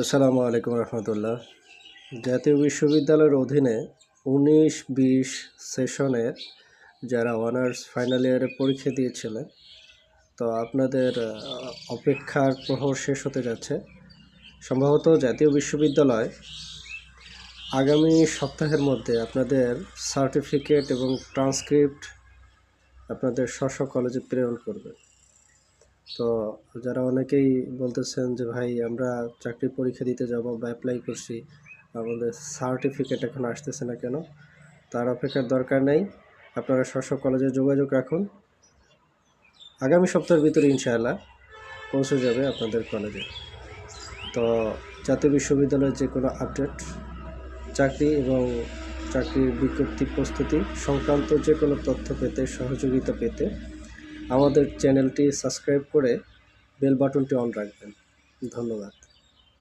আসসালামু আলাইকুম রহমতুল্লাহ। জাতীয় বিশ্ববিদ্যালয়ের অধীনে 19-20 সেশনের যারা অনার্স ফাইনাল ইয়ারে পরীক্ষা দিয়েছিলেন, তো আপনাদের অপেক্ষার প্রহর শেষ হতে যাচ্ছে। সম্ভবত জাতীয় বিশ্ববিদ্যালয় আগামী সপ্তাহের মধ্যে আপনাদের সার্টিফিকেট এবং ট্রান্সক্রিপ্ট আপনাদের স্ব কলেজে প্রেরণ করবে। তো যারা অনেকেই বলতেছেন যে ভাই আমরা চাকরির পরীক্ষা দিতে যাব বা অ্যাপ্লাই করছি, আমাদের সার্টিফিকেট এখন আসতেছে না কেন, তার অপেক্ষার দরকার নেই। আপনারা স্ব কলেজে যোগাযোগ রাখুন। আগামী সপ্তাহের ভিতরে ইনশাআল্লাহ পৌঁছে যাবে আপনাদের কলেজে। তো জাতীয় বিশ্ববিদ্যালয়ের যে কোনো আপডেট, চাকরি এবং চাকরির বিজ্ঞপ্তি প্রস্তুতি সংক্রান্ত যে কোনো তথ্য পেতে, সহযোগিতা পেতে আমাদের চ্যানেলটি সাবস্ক্রাইব করে বেল বাটনটি অন রাখবেন। ধন্যবাদ।